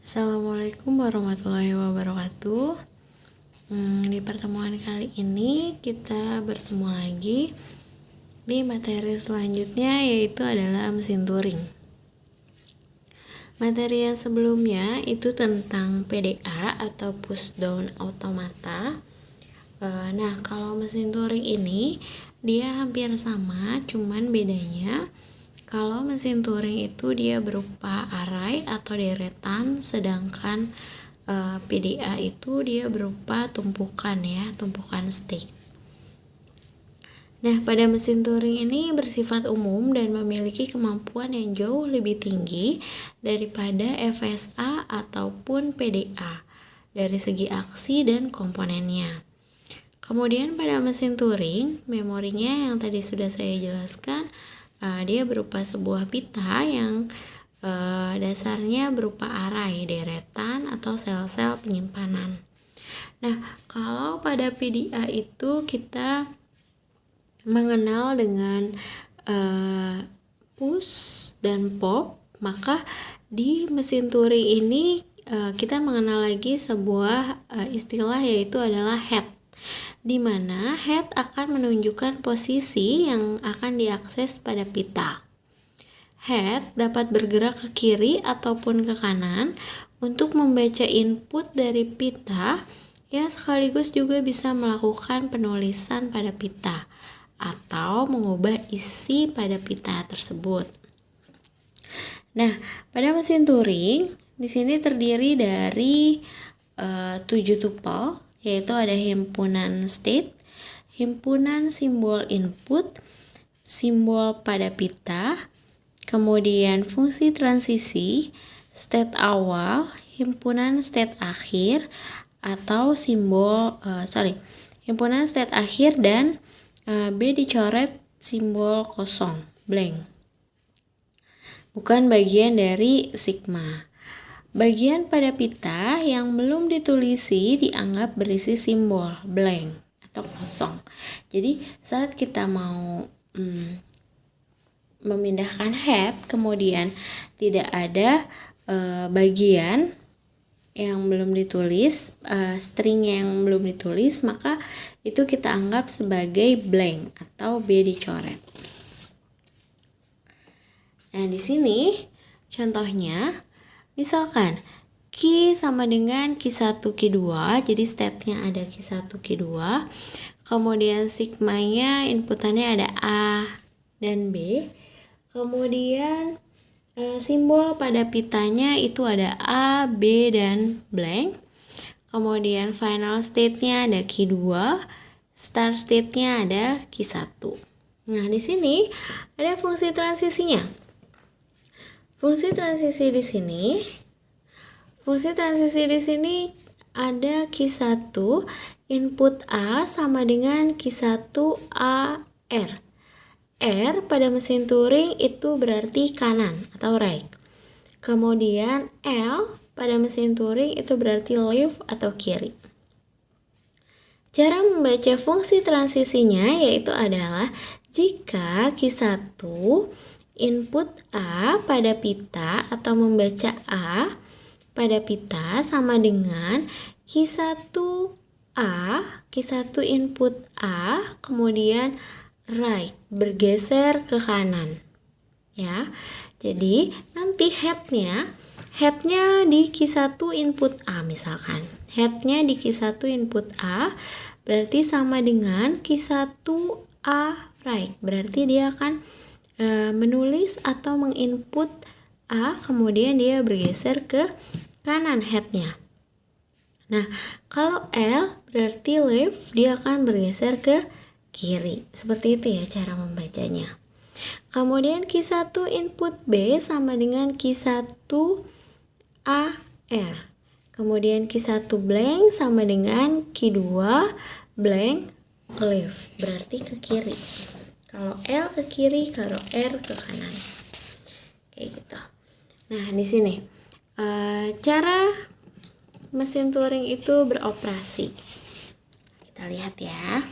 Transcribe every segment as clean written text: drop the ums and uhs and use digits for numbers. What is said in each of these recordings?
Assalamualaikum warahmatullahi wabarakatuh. Di pertemuan kali ini kita bertemu lagi di materi selanjutnya, yaitu adalah mesin Turing. Materi yang sebelumnya itu tentang PDA atau push down automata. Nah, kalau mesin Turing ini dia hampir sama, cuman bedanya kalau mesin Turing itu dia berupa array atau deretan, sedangkan PDA itu dia berupa tumpukan tumpukan state. Nah, pada mesin Turing ini bersifat umum dan memiliki kemampuan yang jauh lebih tinggi daripada FSA ataupun PDA dari segi aksi dan komponennya. Kemudian pada mesin Turing, memorinya yang tadi sudah saya jelaskan, dia berupa sebuah pita yang dasarnya berupa array, deretan atau sel-sel penyimpanan. Nah, kalau pada PDA itu kita mengenal dengan push dan pop, maka di mesin Turing ini kita mengenal lagi sebuah istilah, yaitu adalah head, di mana head akan menunjukkan posisi yang akan diakses pada pita. Head dapat bergerak ke kiri ataupun ke kanan untuk membaca input dari pita, yang sekaligus juga bisa melakukan penulisan pada pita atau mengubah isi pada pita tersebut. Nah, pada mesin Turing di sini terdiri dari 7 tupel, yaitu ada himpunan state, himpunan simbol input, simbol pada pita, kemudian fungsi transisi, state awal, himpunan state akhir atau himpunan state akhir, dan B dicoret simbol kosong, blank. Bukan bagian dari sigma. Bagian pada pita yang belum ditulisi dianggap berisi simbol blank atau kosong. Jadi saat kita mau memindahkan head, kemudian tidak ada bagian yang belum ditulis, string yang belum ditulis, maka itu kita anggap sebagai blank atau B dicoret. Nah, di sini contohnya, misalkan Q sama dengan Q1, Q2, jadi state-nya ada Q1, Q2, kemudian sigmanya inputannya ada A dan B, kemudian simbol pada pitanya itu ada A, B, dan blank, kemudian final state-nya ada Q2, start state-nya ada Q1. Nah, di sini ada fungsi transisinya. Fungsi transisi di sini ada Q1 input A sama dengan Q1 AR. R pada mesin Turing itu berarti kanan atau right. Kemudian L pada mesin Turing itu berarti left atau kiri. Cara membaca fungsi transisinya yaitu adalah jika Q1 input A pada pita atau membaca A pada pita sama dengan Q1 input A, kemudian right, bergeser ke kanan. Ya. Jadi nanti headnya di Q1 input A misalkan. Headnya di Q1 input A berarti sama dengan Q1 A right. Berarti dia akan menulis atau menginput A, kemudian dia bergeser ke kanan headnya. Nah, kalau L berarti left, dia akan bergeser ke kiri. Seperti itu ya cara membacanya. Kemudian Q1 input B sama dengan Q1 AR. Kemudian Q1 blank sama dengan Q2 blank left, berarti ke kiri. Kalau L ke kiri, kalau R ke kanan. Kayak gitu. Nah, di sini cara mesin Turing itu beroperasi. Kita lihat ya.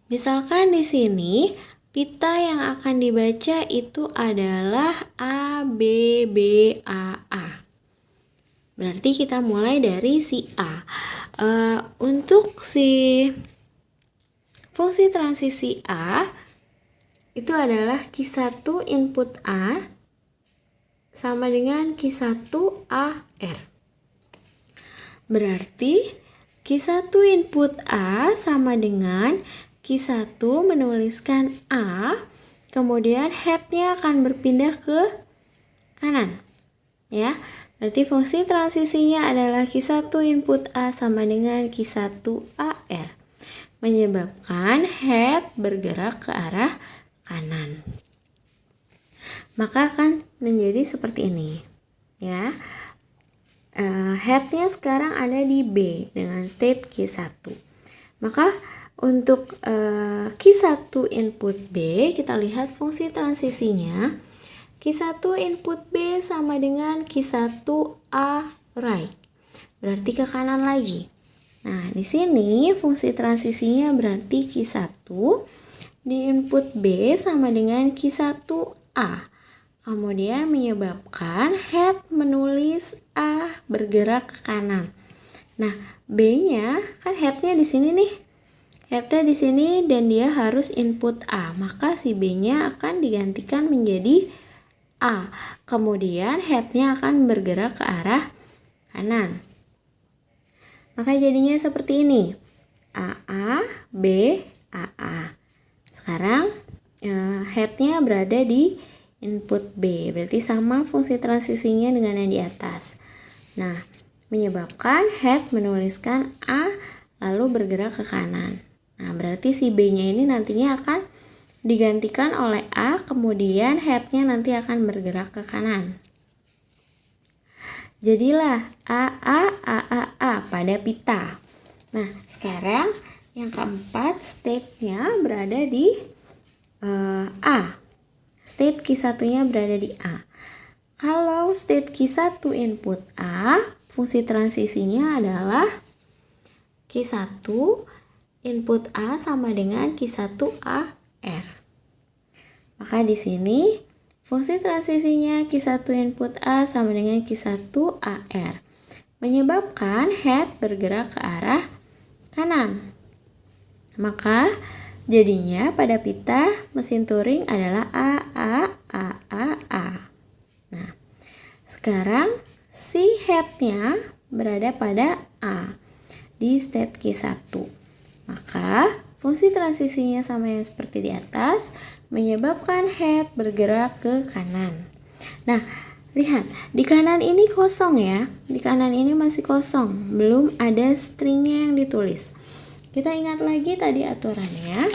Misalkan di sini pita yang akan dibaca itu adalah A, B, B, A, A. Berarti kita mulai dari si A. Untuk si fungsi transisi A itu adalah Q1 input A sama dengan Q1 AR. Berarti Q1 input A sama dengan Q1 menuliskan A, kemudian headnya akan berpindah ke kanan. Ya, berarti fungsi transisinya adalah Q1 input A sama dengan Q1 AR, menyebabkan head bergerak ke arah kanan. Maka akan menjadi seperti ini. Ya, headnya sekarang ada di B dengan state Q1. Maka untuk Q1 input B, kita lihat fungsi transisinya. Q1 input B sama dengan Q1 A right. Berarti ke kanan lagi. Nah, di sini fungsi transisinya berarti Q1 di input B sama dengan Q1 A. Kemudian menyebabkan head menulis A bergerak ke kanan. Nah, B-nya kan headnya di sini nih. Headnya di sini dan dia harus input A, maka si B-nya akan digantikan menjadi A. Kemudian headnya akan bergerak ke arah kanan. Maka jadinya seperti ini. AA, B, AA. Sekarang headnya berada di input B. Berarti sama fungsi transisinya dengan yang di atas. Nah, menyebabkan head menuliskan A lalu bergerak ke kanan. Nah, berarti si B-nya ini nantinya akan digantikan oleh A, kemudian head-nya nanti akan bergerak ke kanan. Jadilah A pada pita. Nah, sekarang yang keempat state-nya berada di A. State Q1-nya berada di A. Kalau state Q1 input A, fungsi transisinya adalah Q1 input A sama dengan Q1 AR. Maka di sini fungsi transisinya Q1 input A sama dengan Q1 AR, menyebabkan head bergerak ke arah kanan. Maka jadinya pada pita mesin Turing adalah A. Nah, sekarang si headnya berada pada A di state Q1. Maka fungsi transisinya sama yang seperti di atas, menyebabkan head bergerak ke kanan. Nah, lihat di kanan ini kosong ya. Di kanan ini masih kosong, belum ada stringnya yang ditulis. Kita ingat lagi tadi aturannya.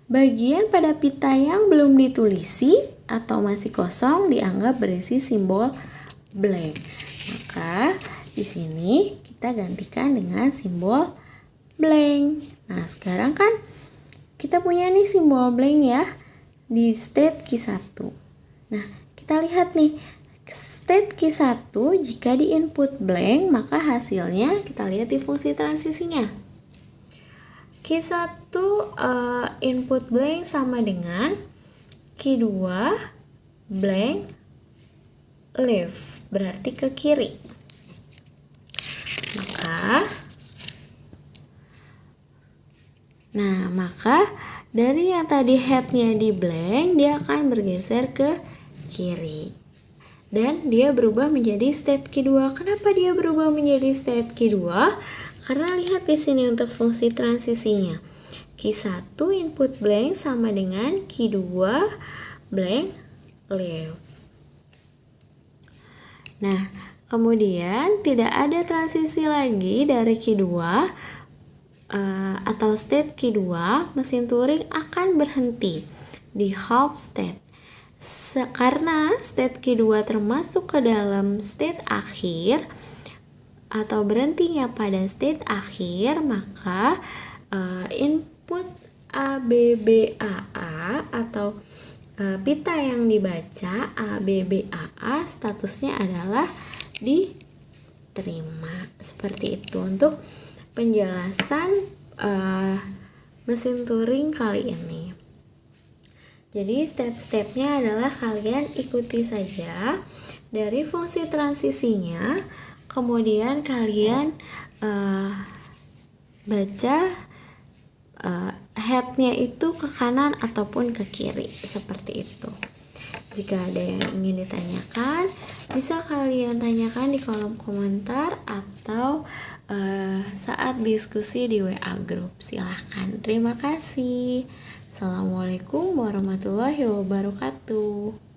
Bagian pada pita yang belum ditulisi atau masih kosong dianggap berisi simbol blank. Maka di sini kita gantikan dengan simbol blank. Nah, sekarang kan kita punya nih simbol blank ya di state Q1. Nah, kita lihat nih state Q1 jika di input blank, maka hasilnya kita lihat di fungsi transisinya. Q1 input blank sama dengan Q2 blank left, berarti ke kiri. Maka dari yang tadi headnya di blank, dia akan bergeser ke kiri. Dan dia berubah menjadi state Q2. Kenapa dia berubah menjadi state Q2? Karena lihat di sini untuk fungsi transisinya. Q1 input blank sama dengan Q2 blank left. Nah, kemudian tidak ada transisi lagi dari Q2 atau state Q2, mesin Turing akan berhenti di half state. Karena state Q2 termasuk ke dalam state akhir atau berhentinya pada state akhir, maka input ABBAA atau pita yang dibaca ABBAA statusnya adalah diterima. Seperti itu untuk penjelasan mesin Turing kali ini. Jadi step-stepnya adalah kalian ikuti saja dari fungsi transisinya, kemudian kalian baca headnya itu ke kanan ataupun ke kiri seperti itu. Jika ada yang ingin ditanyakan, bisa kalian tanyakan di kolom komentar atau saat diskusi di WA group. Silahkan. Terima kasih. Assalamualaikum warahmatullahi wabarakatuh.